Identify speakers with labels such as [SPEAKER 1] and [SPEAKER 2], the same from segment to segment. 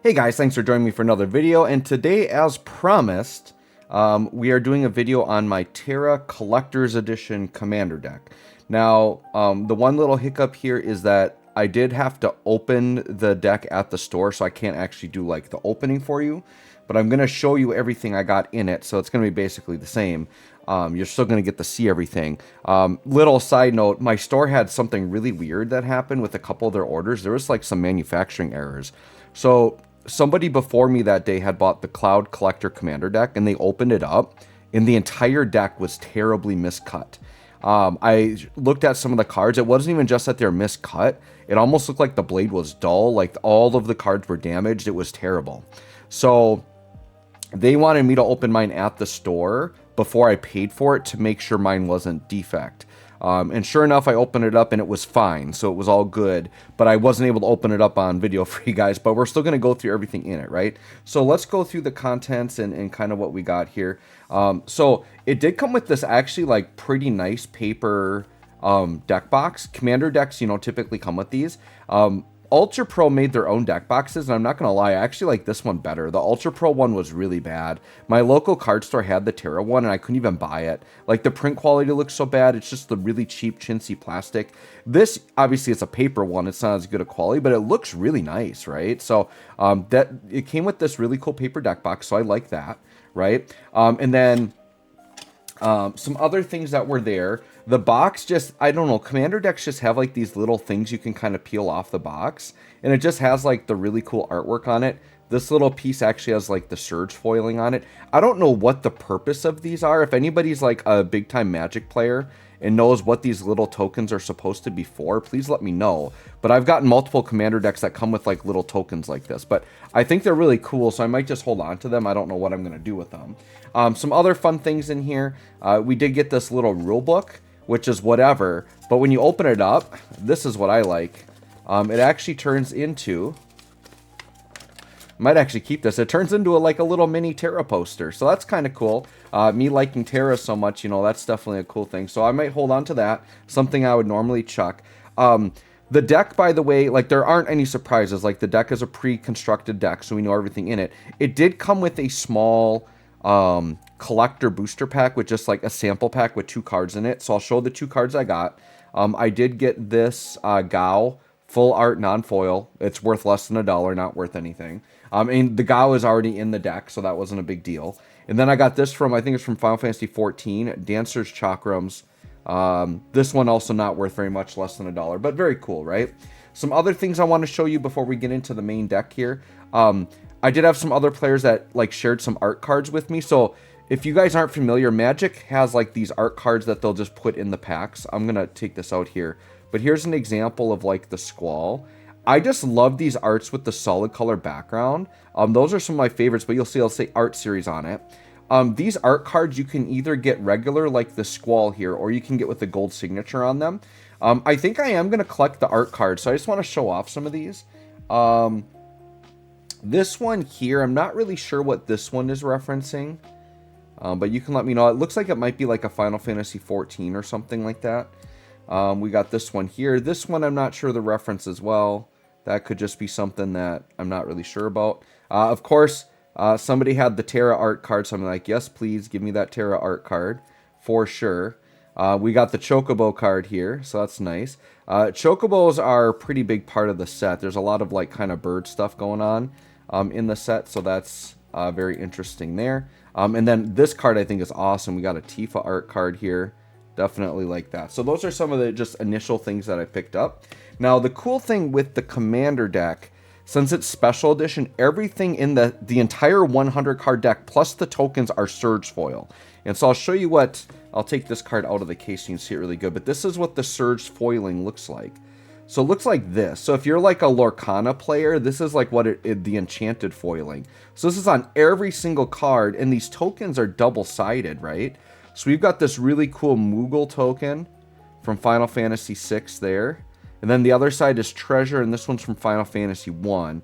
[SPEAKER 1] Hey guys, thanks for joining me for another video, and today, as promised, we are doing a video on my Terra Collector's Edition Commander deck. Now, the one little hiccup here is that I did have to open the deck at the store, so I can't actually do like the opening for you, but I'm going to show you everything I got in it, so it's going to be basically the same. You're still going to get to see everything. Little side note, my store had something really weird that happened with a couple of their orders. There was like some manufacturing errors. So somebody before me that day had bought the Cloud Collector Commander deck, and they opened it up, and the entire deck was terribly miscut. I looked at some of the cards. It wasn't even just that they're miscut. It almost looked like the blade was dull. Like all of the cards were damaged. It was terrible. So they wanted me to open mine at the store before I paid for it to make sure mine wasn't defect. And sure enough, I opened it up and it was fine. So it was all good, but I wasn't able to open it up on video for you guys, but we're still going to go through everything in it, right? So let's go through the contents and kind of what we got here. So it did come with this actually like pretty nice paper deck box. Commander decks, you know, typically come with these. Ultra Pro made their own deck boxes, and I'm not going to lie, I actually like this one better. The Ultra Pro one was really bad. My local card store had the Terra one, and I couldn't even buy it. Like, the print quality looks so bad. It's just the really cheap, chintzy plastic. This, obviously, it's a paper one. It's not as good a quality, but it looks really nice, right? So, it came with this really cool paper deck box, so I like that, right? And then some other things that were there. The box just, I don't know, Commander decks just have like these little things you can kind of peel off the box. And it just has like the really cool artwork on it. This little piece actually has like the surge foiling on it. I don't know what the purpose of these are. If anybody's like a big time Magic player and knows what these little tokens are supposed to be for, please let me know. But I've gotten multiple Commander decks that come with like little tokens like this. But I think they're really cool, so I might just hold on to them. I don't know what I'm going to do with them. Some other fun things in here. We did get this little rule book, which is whatever. But when you open it up, this is what I like. It actually turns into... might actually keep this. It turns into like a little mini Terra poster. So that's kind of cool. Me liking Terra so much, you know, that's definitely a cool thing. So I might hold on to that. Something I would normally chuck. The deck, by the way, like there aren't any surprises. Like the deck is a pre-constructed deck, so we know everything in it. It did come with a small collector booster pack with just like a sample pack with 2 cards in it. So I'll show the 2 cards I got. I did get this Gao full art non-foil. It's worth less than $1, not worth anything. And the Gao is already in the deck, so that wasn't a big deal. And then I got this from, I think it's from Final Fantasy XIV, Dancer's Chakrams. This one also not worth very much, less than $1, but very cool, right? Some other things I want to show you before we get into the main deck here. I did have some other players that like shared some art cards with me. So if you guys aren't familiar, Magic has like these art cards that they'll just put in the packs. I'm going to take this out here. But here's an example of like the Squall. I just love these arts with the solid color background. Those are some of my favorites, but you'll see I'll say art series on it. These art cards you can either get regular like the Squall here, or you can get with the gold signature on them. I think I am going to collect the art cards, so I just want to show off some of these. This one here, I'm not really sure what this one is referencing, but you can let me know. It looks like it might be like a Final Fantasy XIV or something like that. We got this one here. This one I'm not sure the reference as well. That could just be something that I'm not really sure about. Of course, somebody had the Terra art card, so I'm like, yes, please give me that Terra art card for sure. We got the Chocobo card here, so that's nice. Chocobos are a pretty big part of the set. There's a lot of like kind of bird stuff going on in the set, so that's very interesting there. And then this card I think is awesome. We got a Tifa art card here. Definitely like that. So those are some of the just initial things that I picked up. Now the cool thing with the Commander deck, since it's special edition, everything in the entire 100 card deck plus the tokens are surge foil. And so I'll show you what, I'll take this card out of the case so you can see it really good, but this is what the surge foiling looks like. So it looks like this. So if you're like a Lorcana player, this is like what the enchanted foiling. So this is on every single card, and these tokens are double-sided, right? So we've got this really cool Moogle token from Final Fantasy VI there. And then the other side is Treasure, and this one's from Final Fantasy 1.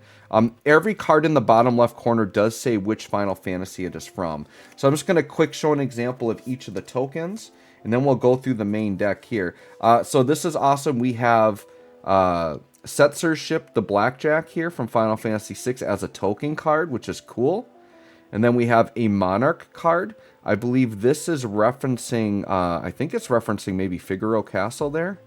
[SPEAKER 1] Every card in the bottom left corner does say which Final Fantasy it is from. So I'm just going to quick show an example of each of the tokens, and then we'll go through the main deck here. So this is awesome. We have Censorship the Blackjack here from Final Fantasy VI as a token card, which is cool. And then we have a Monarch card. I believe this is referencing, I think it's referencing maybe Figaro Castle there.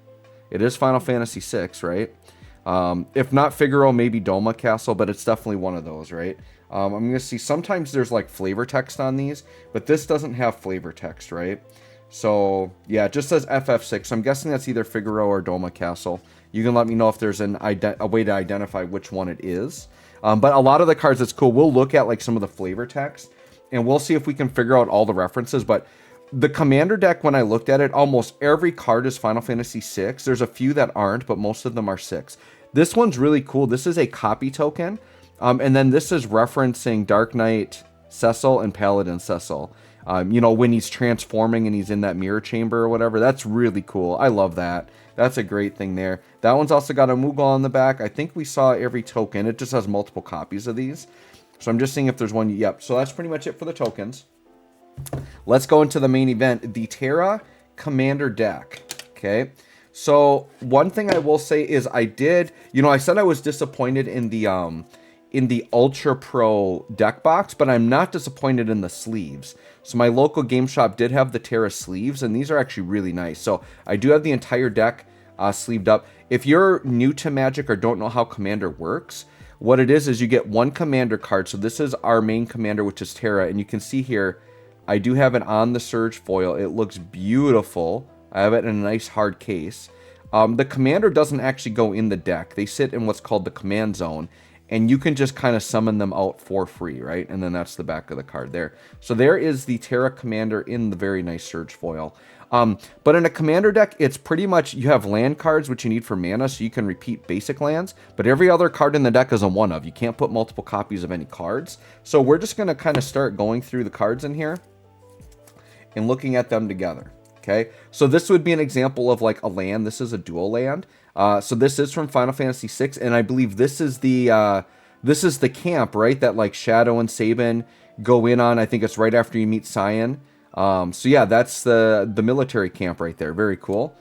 [SPEAKER 1] It is Final Fantasy VI, right? If not Figaro, maybe Doma Castle, but it's definitely one of those, right? I'm going to see sometimes there's like flavor text on these, but this doesn't have flavor text, right? So, yeah, it just says FF6. So I'm guessing that's either Figaro or Doma Castle. You can let me know if there's a way to identify which one it is. But a lot of the cards, it's cool. We'll look at like some of the flavor text, and we'll see if we can figure out all the references. But the Commander deck, when I looked at it, almost every card is Final Fantasy VI. There's a few that aren't, but most of them are 6. This one's really cool. This is a copy token. And then this is referencing Dark Knight Cecil and Paladin Cecil. You know, when he's transforming and he's in that mirror chamber or whatever. That's really cool. I love that. That's a great thing there. That one's also got a Moogle on the back. I think we saw every token. It just has multiple copies of these. So I'm just seeing if there's one. Yep. So that's pretty much it for the tokens. Let's go into the main event. The Terra Commander deck. Okay. So one thing I will say is I did, you know, I said I was disappointed in the Ultra Pro deck box, but I'm not disappointed in the sleeves. So my local game shop did have the Terra sleeves, and these are actually really nice. So I do have the entire deck sleeved up. If you're new to Magic or don't know how Commander works, what it is you get one Commander card. So this is our main Commander, which is Terra, and you can see here, I do have it on the Surge foil. It looks beautiful. I have it in a nice hard case. The Commander doesn't actually go in the deck. They sit in what's called the Command Zone, and you can just kind of summon them out for free, right? And then that's the back of the card there. So there is the Terra Commander in the very nice Surge foil. But in a Commander deck, it's pretty much, you have land cards, which you need for mana, so you can repeat basic lands, but every other card in the deck is a one of. You can't put multiple copies of any cards. So we're just going to kind of start going through the cards in here and looking at them together. Okay, so this would be an example of like a land. This is a dual land. So this is from Final Fantasy VI, and I believe this is the camp, right? That like Shadow and Sabin go in on. I think it's right after you meet Cyan. So yeah, that's the military camp right there. Very cool.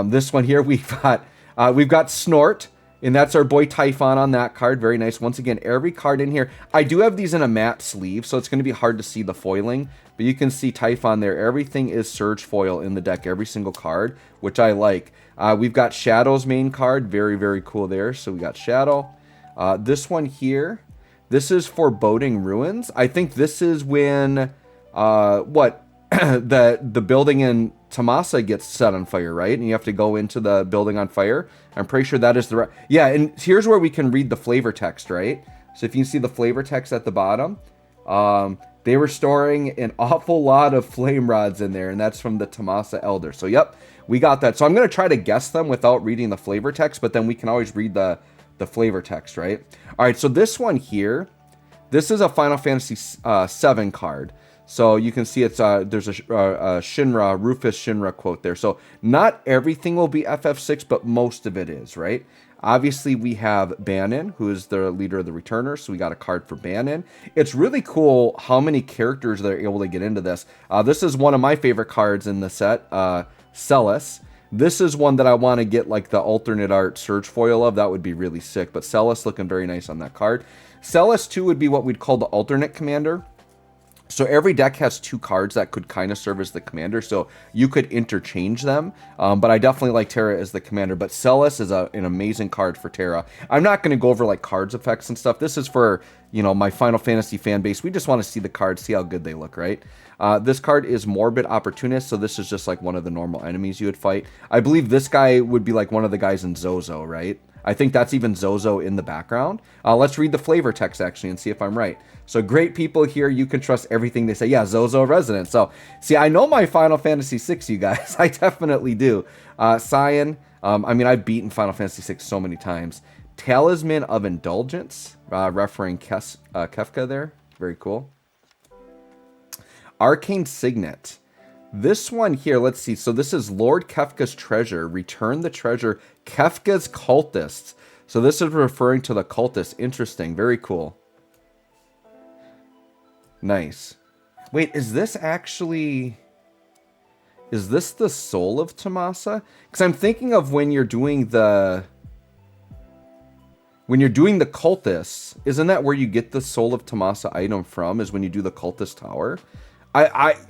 [SPEAKER 1] This one here we've got Snort. And that's our boy Typhon on that card. Very nice. Once again, every card in here. I do have these in a matte sleeve, so it's going to be hard to see the foiling. But you can see Typhon there. Everything is Surge foil in the deck. Every single card, which I like. We've got Shadow's main card. Very, very cool there. So we got Shadow. This one here. This is Foreboding Ruins. I think this is when... the building in Tomasa gets set on fire, right? And you have to go into the building on fire. I'm pretty sure that is the right... Yeah, and here's where we can read the flavor text, right? So if you see the flavor text at the bottom, they were storing an awful lot of flame rods in there, and that's from the Tomasa Elder. So yep, we got that. So I'm going to try to guess them without reading the flavor text, but then we can always read the flavor text, right? All right, so this one here, this is a Final Fantasy VII card. So you can see it's there's a Shinra, Rufus Shinra quote there. So not everything will be FF6, but most of it is, right? Obviously, we have Banon, who is the leader of the Returners. So we got a card for Banon. It's really cool how many characters they're able to get into this. This is one of my favorite cards in the set, Celis. This is one that I want to get like the alternate art Surge foil of. That would be really sick. But Celis looking very nice on that card. Celis 2 would be what we'd call the alternate commander. So every deck has 2 cards that could kind of serve as the commander, so you could interchange them. But I definitely like Terra as the commander. But Celis is an amazing card for Terra. I'm not going to go over like cards effects and stuff. This is for, you know, my Final Fantasy fan base. We just want to see the cards, see how good they look, right? This card is Morbid Opportunist, so this is just like one of the normal enemies you would fight. I believe this guy would be like one of the guys in Zozo, right? I think that's even Zozo in the background. Let's read the flavor text actually and see if I'm right. So great people here, you can trust everything they say. Yeah, Zozo resident. So see, I know my Final Fantasy VI, you guys. I definitely do. Cyan. I mean, I've beaten Final Fantasy VI so many times. Talisman of Indulgence, referring Kefka there. Very cool. Arcane Signet. This one here, let's see. So this is Lord Kefka's treasure. Return the treasure. Kefka's cultists. So this is referring to the cultists. Interesting. Very cool. Nice. Wait, is this actually... Is this the soul of Tomasa? Because I'm thinking of when you're doing the... when you're doing the cultists, isn't that where you get the Soul of Tomasa item from, is when you do the cultist tower?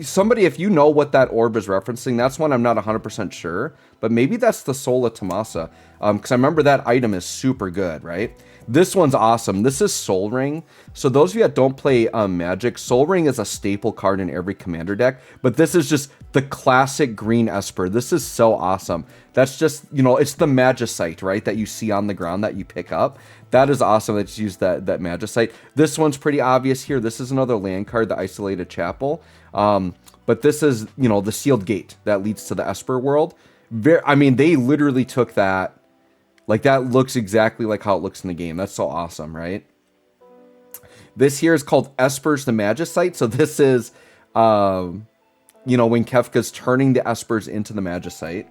[SPEAKER 1] Somebody, if you know what that orb is referencing, that's one I'm not 100% sure, but maybe that's the Soul of Tomasa, because I remember that item is super good, right? This one's awesome. This is Soul Ring. So those of you that don't play Magic, Soul Ring is a staple card in every commander deck, but this is just the classic green Esper. This is so awesome. That's just, you know, it's the Magicite, right, that you see on the ground that you pick up. That is awesome that you use that Magicite. This one's pretty obvious here. This is another land card, the Isolated Chapel. But this is, you know, the Sealed Gate that leads to the Esper world. I mean, they literally took that. Like, that looks exactly like how it looks in the game. That's so awesome, right? This here is called Espers the Magicite. So this is, you know, when Kefka's turning the Espers into the Magicite.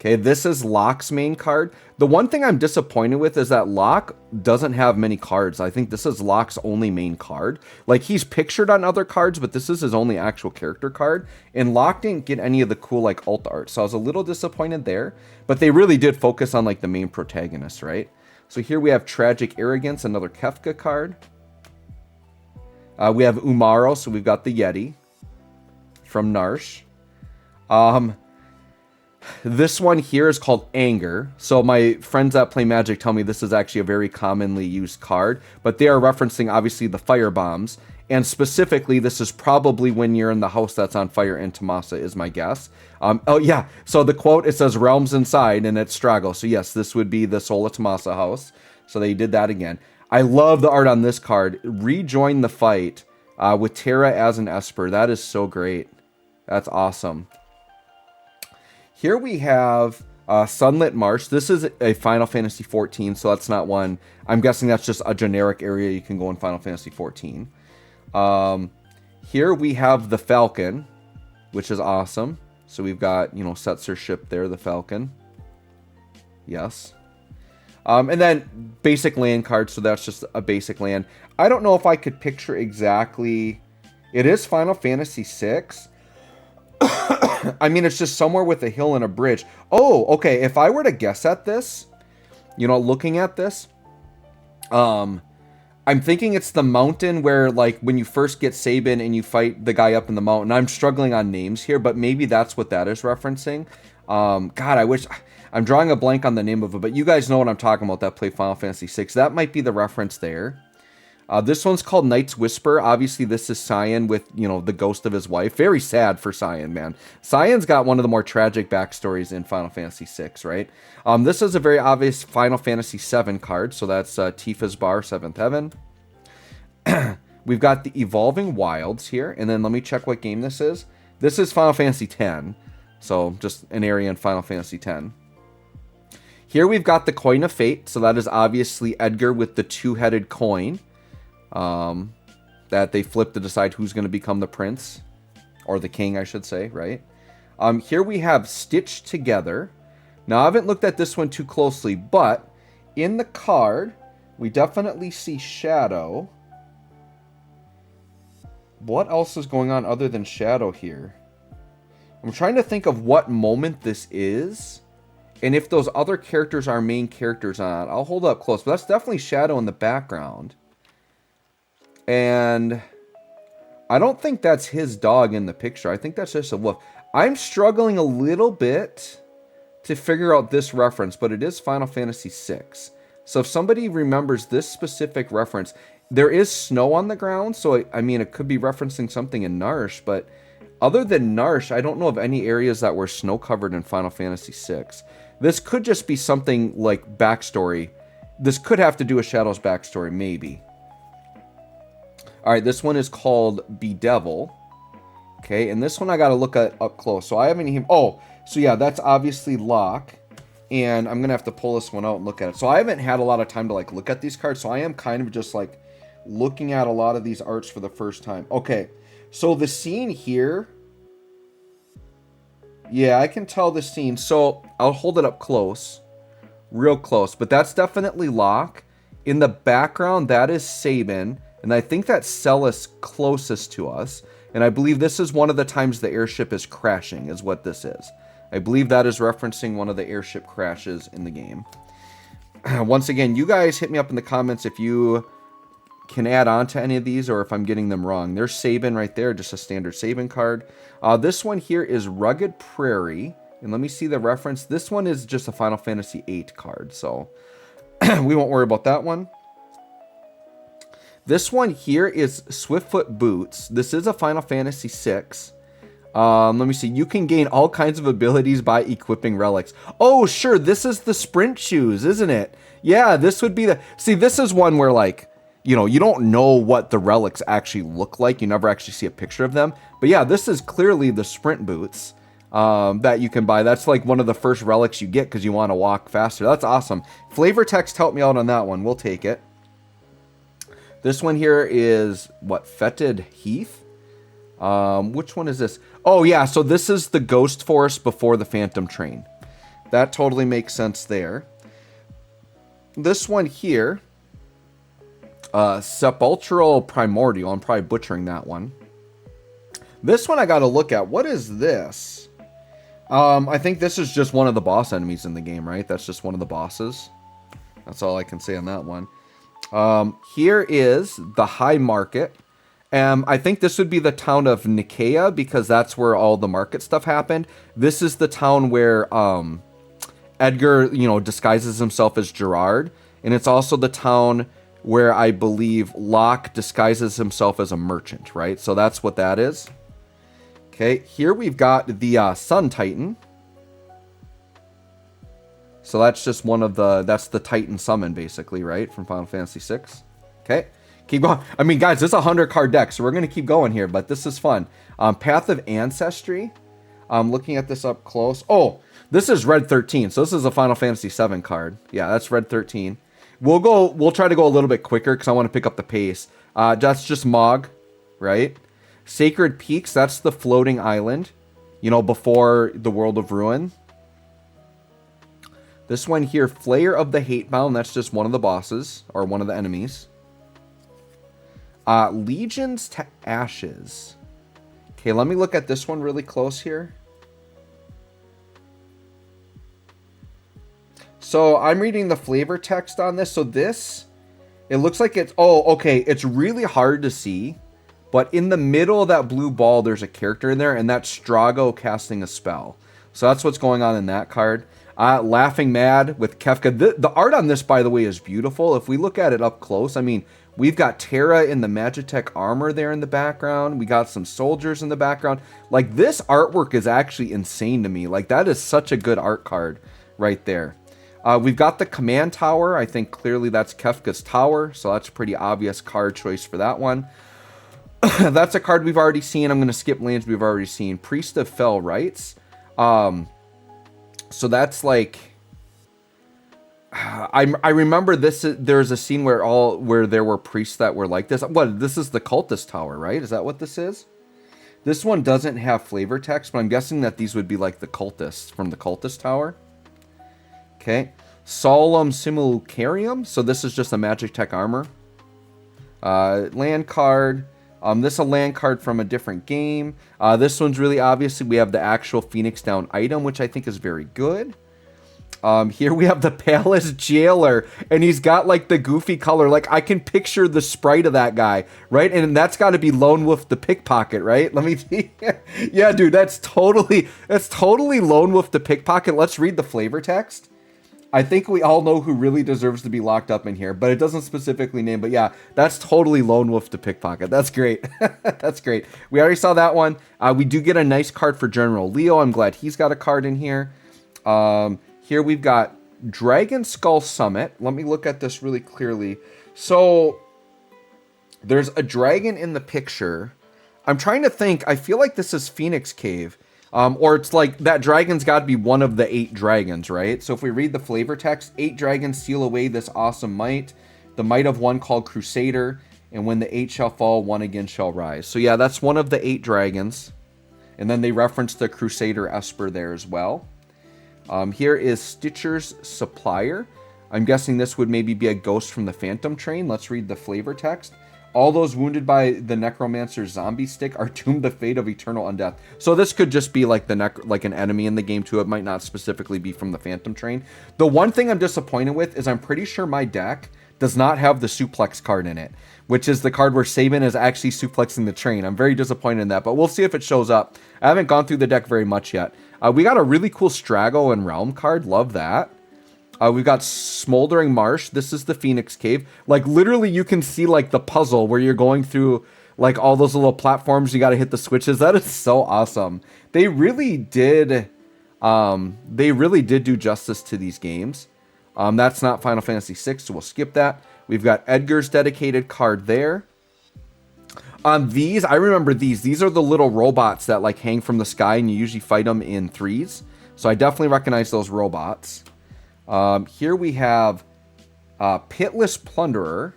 [SPEAKER 1] Okay, this is Locke's main card. The one thing I'm disappointed with is that Locke doesn't have many cards. I think this is Locke's only main card. Like, he's pictured on other cards, but this is his only actual character card. And Locke didn't get any of the cool, like, alt art. So I was a little disappointed there. But they really did focus on, like, the main protagonist, right? So here we have Tragic Arrogance, another Kefka card. We have Umaro, so we've got the Yeti from Narsh. This one here is called Anger. So my friends that play Magic tell me this is actually a very commonly used card, but they are referencing obviously the fire bombs, and specifically this is probably when you're in the house that's on fire in Tomasa is my guess. Oh yeah, so the quote, it says realms inside and it's Strago. So yes, this would be the Soul of Tomasa house. So they did that again. I love the art on this card. Rejoin the fight with Terra as an Esper. That is so great. That's awesome. Here we have Sunlit Marsh. This is a Final Fantasy 14, so that's not one. I'm guessing that's just a generic area you can go in Final Fantasy 14. Here we have the Falcon, which is awesome. So we've got, you know, Setzer's ship there, the Falcon. Yes. And then basic land cards, so that's just a basic land. I don't know if I could picture exactly... It is Final Fantasy 6. I mean, it's just somewhere with a hill and a bridge. Oh, okay. If I were to guess at this, you know, looking at this, I'm thinking it's the mountain where, like, when you first get Sabin and you fight the guy up in the mountain. I'm struggling on names here, but maybe that's what that is referencing. God, I wish... I'm drawing a blank on the name of it, but you guys know what I'm talking about that play Final Fantasy 6. That might be the reference there. This one's called Knight's Whisper. Obviously, this is Cyan with, you know, the ghost of his wife. Very sad for Cyan, man. Cyan's got one of the more tragic backstories in Final Fantasy VI, right? This is a very obvious Final Fantasy VII card, so that's Tifa's Bar, 7th Heaven. We've got the Evolving Wilds here, and then let me check what game this is. This is Final Fantasy X, so just an area in Final Fantasy X. Here we've got the Coin of Fate, so that is obviously Edgar with the two-headed coin. That they flip to decide who's going to become the prince, or the king, I should say, right? Here we have Stitched Together. Now, I haven't looked at this one too closely, but in the card, we definitely see Shadow. What else is going on other than Shadow here? I'm trying to think of what moment this is, and if those other characters are main characters on it. I'll hold up close, but that's definitely Shadow in the background. And I don't think that's his dog in the picture. I think that's just a wolf. I'm struggling a little bit to figure out this reference, but it is Final Fantasy VI. So if somebody remembers this specific reference, there is snow on the ground. So, I mean, it could be referencing something in Narsh. But other than Narsh, I don't know of any areas that were snow covered in Final Fantasy VI. This could just be something like backstory. This could have to do with Shadow's backstory, maybe. All right, this one is called Bedevil. Okay, and this one I got to look at up close. So I haven't even... Oh, so yeah, that's obviously Locke. And I'm going to have to pull this one out and look at it. So I haven't had a lot of time to, like, look at these cards. So I am kind of just, like, looking at a lot of these arts for the first time. Okay, so the scene here... Yeah, I can tell the scene. So I'll hold it up close. Real close. But that's definitely Locke. In the background, that is Sabin. And I think that's Celis closest to us. And I believe this is one of the times the airship is crashing, is what this is. I believe that is referencing one of the airship crashes in the game. Once again, you guys hit me up in the comments if you can add on to any of these or if I'm getting them wrong. There's Sabin right there, just a standard Sabin card. This one here is Rugged Prairie. And let me see the reference. This one is just a Final Fantasy VIII card, so we won't worry about that one. This one here is Swiftfoot Boots. This is a Final Fantasy VI. Let me see. You can gain all kinds of abilities by equipping relics. Oh, sure. This is the sprint shoes, isn't it? Yeah, this would be the... See, this is one where, like, you know, you don't know what the relics actually look like. You never actually see a picture of them. But yeah, this is clearly the sprint boots that you can buy. That's like one of the first relics you get because you want to walk faster. That's awesome. Flavor text helped me out on that one. We'll take it. This one here is, what, Fetid Heath? Which one is this? Oh, yeah, so this is the Ghost Forest before the Phantom Train. That totally makes sense there. This one here, Sepulchral Primordial. I'm probably butchering that one. This one I got to look at. What is this? I think this is just one of the boss enemies in the game, right? That's just one of the bosses. That's all I can say on that one. Here is the High Market. I think this would be the town of Nicaea because that's where all the market stuff happened. This is the town where Edgar, you know, disguises himself as Gerard. And it's also the town where I believe Locke disguises himself as a merchant, right? So that's what that is. Okay, here we've got the Sun Titan. So that's just one of the, that's the Titan summon basically, right? From Final Fantasy VI. Okay, keep going. I mean, guys, this is a 100 card deck, so we're going to keep going here, but this is fun. Path of Ancestry. I'm looking at this up close. Oh, this is Red 13. So this is a Final Fantasy VII card. Yeah, that's Red 13. We'll try to go a little bit quicker because I want to pick up the pace. That's just Mog, right? Sacred Peaks, that's the floating island, you know, before the World of Ruin. This one here, Flayer of the Hatebound, that's just one of the bosses, or one of the enemies. Legions to Ashes. Okay, let me look at this one really close here. So I'm reading the flavor text on this. So this, it looks like it's, oh, okay, it's really hard to see. But in the middle of that blue ball, there's a character in there, and that's Strago casting a spell. So that's what's going on in that card. Laughing Mad with Kefka. The art on this, by the way, is beautiful. If we look at it up close, I mean, we've got Terra in the Magitech armor there in the background. We got some soldiers in the background. Like, this artwork is actually insane to me. Like, that is such a good art card right there. We've got the Command Tower. I think clearly that's Kefka's tower, so that's a pretty obvious card choice for that one. That's a card we've already seen. I'm going to skip lands we've already seen. Priest of Fell Rites. So that's like... I remember this. There's a scene where there were priests that were like this. What? This is the Cultist Tower, right? Is that what this is? This one doesn't have flavor text, but I'm guessing that these would be like the cultists from the Cultist Tower. Okay. Solemn Simulacarium. So this is just a Magitech armor. Land card. This is a land card from a different game. This one's really obviously we have the actual Phoenix Down item, which I think is very good. Here we have the Palace Jailer, and he's got like the goofy color. Like I can picture the sprite of that guy, right? And that's got to be Lone Wolf the Pickpocket, right? Let me see. Yeah, dude, that's totally Lone Wolf the Pickpocket. Let's read the flavor text. I think we all know who really deserves to be locked up in here, but it doesn't specifically name. But yeah, that's totally Lone Wolf to Pickpocket. That's great. That's great. We already saw that one. We do get a nice card for General Leo. I'm glad he's got a card in here. Here we've got Dragon Skull Summit. Let me look at this really clearly. So there's a dragon in the picture. I'm trying to think. I feel like this is Phoenix Cave. Or it's like that dragon's got to be one of the 8 dragons, right? So if we read the flavor text, 8 dragons steal away this awesome might. The might of one called Crusader. And when the 8 shall fall, one again shall rise. So yeah, that's one of the 8 dragons. And then they reference the Crusader Esper there as well. Here is Stitcher's Supplier. I'm guessing this would maybe be a ghost from the Phantom Train. Let's read the flavor text. All those wounded by the Necromancer's zombie stick are doomed to the fate of eternal undeath. So this could just be like like an enemy in the game too. It might not specifically be from the Phantom Train. The one thing I'm disappointed with is I'm pretty sure my deck does not have the suplex card in it, which is the card where Saban is actually suplexing the train. I'm very disappointed in that, but we'll see if it shows up. I haven't gone through the deck very much yet. We got a really cool Strago and Realm card. Love that. We've got Smoldering Marsh. This is the Phoenix Cave. Like, literally, you can see, like, the puzzle where you're going through, like, all those little platforms. You got to hit the switches. That is so awesome. They really did do justice to these games. That's not Final Fantasy VI, so we'll skip that. We've got Edgar's dedicated card there. These, I remember these. These are the little robots that, like, hang from the sky, and you usually fight them in threes. So I definitely recognize those robots. Here we have Pitless Plunderer.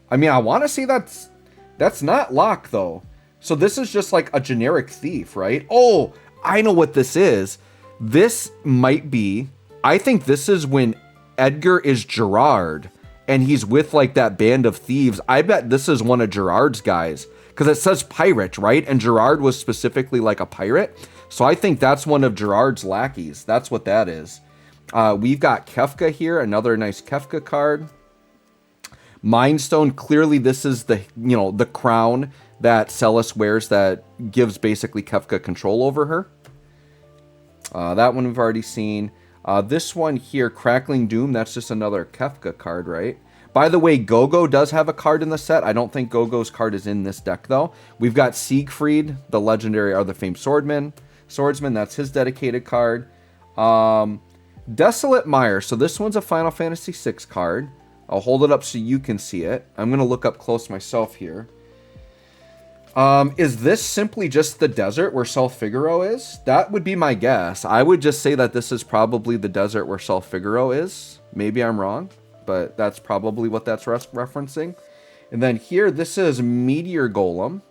[SPEAKER 1] I mean, I want to say that's not Locke, though. So this is just like a generic thief, right? Oh, I know what this is. This might be... I think this is when Edgar is Gerard, and he's with, like, that band of thieves. I bet this is one of Gerard's guys, because it says pirate, right? And Gerard was specifically, like, a pirate. So I think that's one of Gerard's lackeys. That's what that is. We've got Kefka here, another nice Kefka card. Mindstone, clearly this is the, you know, the crown that Celis wears that gives basically Kefka control over her. That one we've already seen. This one here, Crackling Doom, that's just another Kefka card, right? By the way, Gogo does have a card in the set. I don't think Gogo's card is in this deck, though. We've got Siegfried, the legendary or the famed swordsman. That's his dedicated card. Desolate Mire. So this one's a Final Fantasy VI card. I'll hold it up so you can see it. I'm going to look up close myself here. Is this simply just the desert where Sol Figaro is? That would be my guess. I would just say that this is probably the desert where Sol Figaro is. Maybe I'm wrong, but that's probably what that's referencing. And then here, this is Meteor Golem.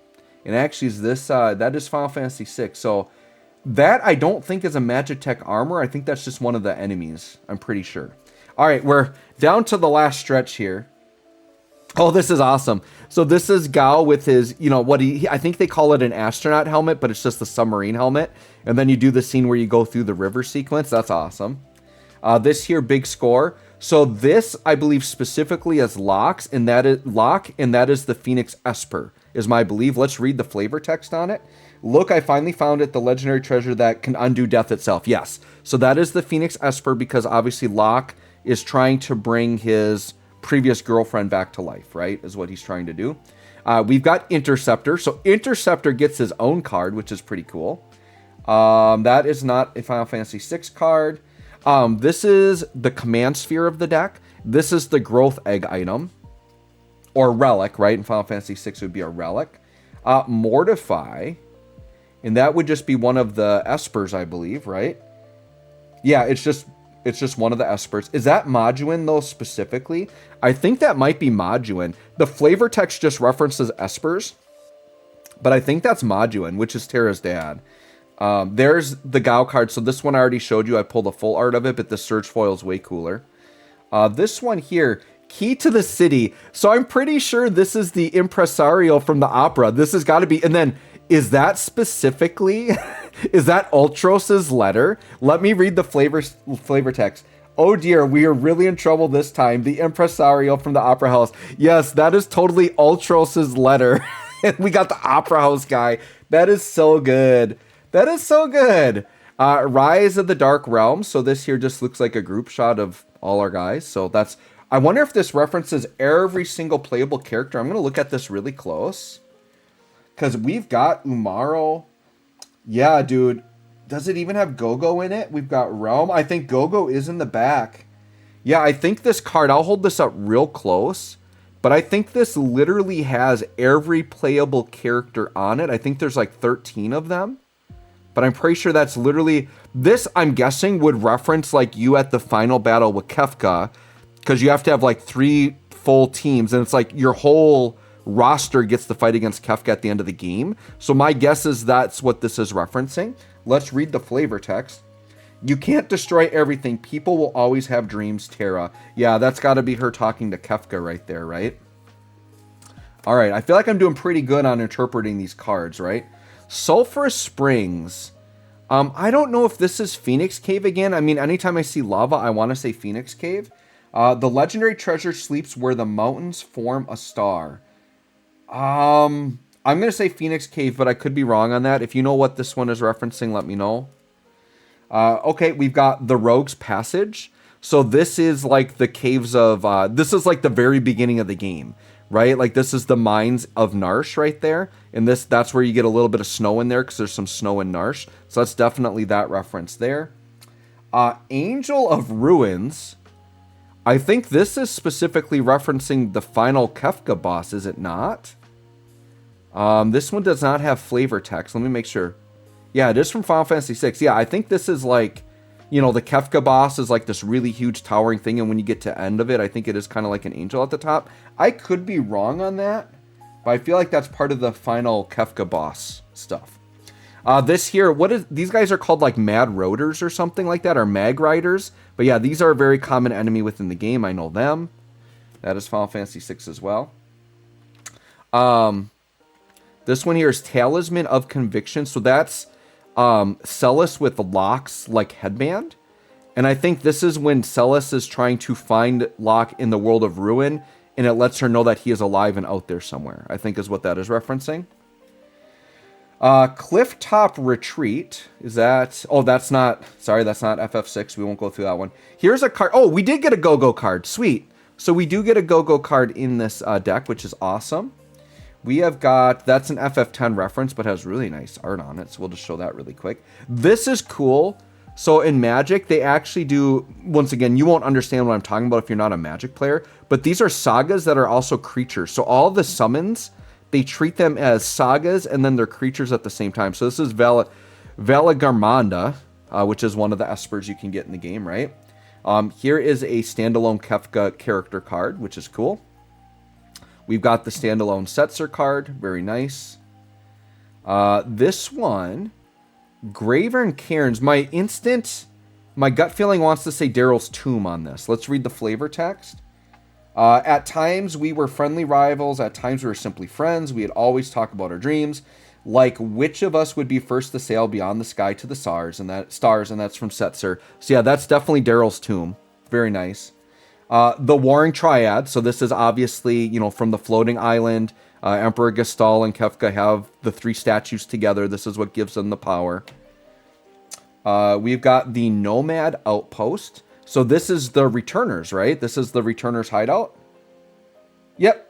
[SPEAKER 1] And actually, is this that is Final Fantasy VI. So that I don't think is a Magitech armor. I think that's just one of the enemies. I'm pretty sure. All right, we're down to the last stretch here. Oh, this is awesome. So this is Gao with his, you know, what I think they call it an astronaut helmet, but it's just the submarine helmet. And then you do the scene where you go through the river sequence. That's awesome. This here, big score. So this, I believe, specifically as Locke, and that is the Phoenix Esper, is my belief. Let's read the flavor text on it. Look, I finally found it, the legendary treasure that can undo death itself. Yes. So that is the Phoenix Esper, because obviously Locke is trying to bring his previous girlfriend back to life, right? Is what he's trying to do. We've got Interceptor. So Interceptor gets his own card, which is pretty cool. That is not a Final Fantasy VI card. This is the command sphere of the deck. This is the growth egg item. Or relic, right? In Final Fantasy VI would be a relic. Mortify. And that would just be one of the Espers, I believe, right? Yeah, it's just one of the Espers. Is that Moduin, though, specifically? I think that might be Moduin. The flavor text just references Espers, but I think that's Moduin, which is Terra's dad. There's the Gao card. So this one I already showed you. I pulled a full art of it, but the Surge foil is way cooler. This one here, Key to the City. So I'm pretty sure this is the impresario from the opera. This has got to be... And then... Is that specifically, is that Ultros's letter? Let me read the flavor text. Oh dear, we are really in trouble this time. The impresario from the opera house. Yes, that is totally Ultros's letter. And we got the opera house guy. That is so good. That is so good. Rise of the Dark Realm. So this here just looks like a group shot of all our guys. So that's, I wonder if this references every single playable character. I'm going to look at this really close. Because we've got Umaro. Yeah, dude. Does it even have Gogo in it? We've got Realm. I think Gogo is in the back. Yeah, I think this card, I'll hold this up real close. But I think this literally has every playable character on it. I think there's like 13 of them. But I'm pretty sure that's literally... This, I'm guessing, would reference like you at the final battle with Kefka. Because you have to have like 3 full teams. And it's like your whole... roster gets the fight against Kefka at the end of the game. So my guess is that's what this is referencing. Let's read the flavor text. You can't destroy everything. People will always have dreams, Terra. Yeah, that's got to be her talking to Kefka right there, right? All right, I feel like I'm doing pretty good on interpreting these cards, right? Sulphurous Springs. I don't know if this is Phoenix Cave again. I mean, anytime I see lava, I want to say Phoenix Cave. The legendary treasure sleeps where the mountains form a star. I'm going to say Phoenix Cave, but I could be wrong on that. If you know what this one is referencing, let me know. Okay, we've got the Rogue's Passage. So this is like the caves of, this is like the very beginning of the game, right? Like this is the mines of Narsh right there. And that's where you get a little bit of snow in there because there's some snow in Narsh. So that's definitely that reference there. Angel of Ruins. I think this is specifically referencing the final Kefka boss, is it not? This one does not have flavor text. Let me make sure. Yeah, it is from Final Fantasy VI. Yeah, I think this is like, you know, the Kefka boss is like this really huge towering thing, and when you get to end of it, I think it is kind of like an angel at the top. I could be wrong on that, but I feel like that's part of the final Kefka boss stuff. This here, these guys are called like Mad Roaders or something like that, or Mag Riders. But yeah, these are a very common enemy within the game. I know them. That is Final Fantasy VI as well. This one here is Talisman of Conviction. So that's Celis with Locke's like headband. And I think this is when Celis is trying to find Locke in the world of Ruin, and it lets her know that he is alive and out there somewhere, I think is what that is referencing. Cliff Top Retreat. Is that... Oh, that's not... Sorry, that's not FF6. We won't go through that one. Here's a card. Oh, we did get a Go-Go card. Sweet. So we do get a Go-Go card in this deck, which is awesome. We have got... That's an FF10 reference, but has really nice art on it. So we'll just show that really quick. This is cool. So in Magic, they actually do... Once again, you won't understand what I'm talking about if you're not a Magic player. But these are sagas that are also creatures. So all the summons... They treat them as sagas and then they're creatures at the same time. So this is Valagarmanda, which is one of the espers you can get in the game, right? Here is a standalone Kefka character card, which is cool. We've got the standalone Setzer card. Very nice. This one, Gravern Cairns. My gut feeling wants to say Daryl's Tomb on this. Let's read the flavor text. At times, we were friendly rivals. At times, we were simply friends. We had always talked about our dreams, like which of us would be first to sail beyond the sky to the stars, and that's from Setzer. So yeah, that's definitely Daryl's Tomb. Very nice. The Warring Triad. So this is obviously, you know, from the floating island. Emperor Gestal and Kefka have the three statues together. This is what gives them the power. We've got the Nomad Outpost. So this is the Returners, right? This is the Returners hideout. Yep,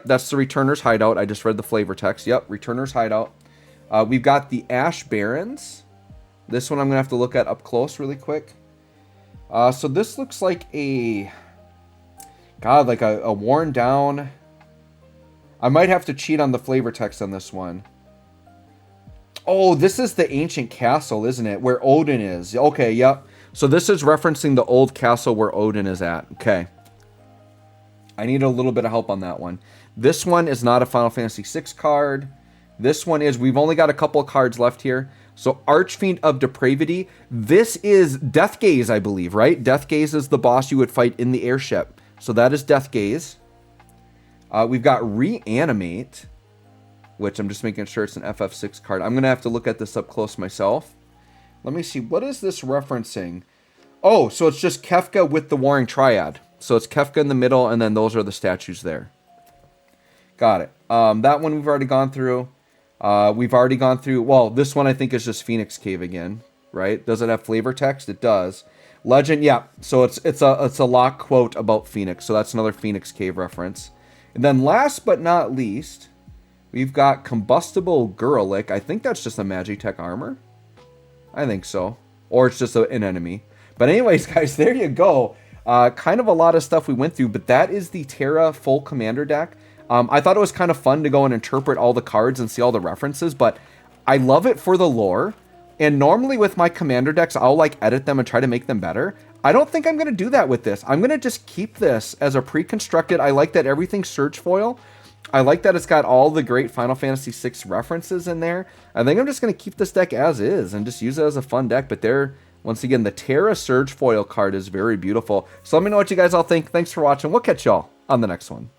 [SPEAKER 1] that's the Returners hideout. I just read the flavor text. Yep, Returners hideout. We've got the Ash Barons. This one I'm going to have to look at up close really quick. So this looks like a worn down... I might have to cheat on the flavor text on this one. Oh, this is the ancient castle, isn't it? Where Odin is. Okay, yep. So this is referencing the old castle where Odin is at. Okay. I need a little bit of help on that one. This one is not a Final Fantasy VI card. This one is... We've only got a couple of cards left here. So Archfiend of Depravity. This is Deathgaze, I believe, right? Deathgaze is the boss you would fight in the airship. So that is Deathgaze. We've got Reanimate, which I'm just making sure it's an FF6 card. I'm going to have to look at this up close myself. Let me see. What is this referencing? Oh, so it's just Kefka with the Warring Triad. So it's Kefka in the middle, and then those are the statues there. Got it. That one we've already gone through. Well, this one I think is just Phoenix Cave again, right? Does it have flavor text? It does. Legend, yeah. So it's a Locke quote about Phoenix. So that's another Phoenix Cave reference. And then last but not least, we've got Combustible Gurlick. I think that's just a Magitech armor. I think so. Or it's just an enemy. But anyways, guys, there you go. Kind of a lot of stuff we went through, but that is the Terra full commander deck. I thought it was kind of fun to go and interpret all the cards and see all the references, but I love it for the lore. And normally with my commander decks, I'll like edit them and try to make them better. I don't think I'm going to do that with this. I'm going to just keep this as a pre-constructed. I like that everything's Surge Foil. I like that it's got all the great Final Fantasy VI references in there. I think I'm just going to keep this deck as is and just use it as a fun deck. But there, once again, the Terra Surge Foil card is very beautiful. So let me know what you guys all think. Thanks for watching. We'll catch y'all on the next one.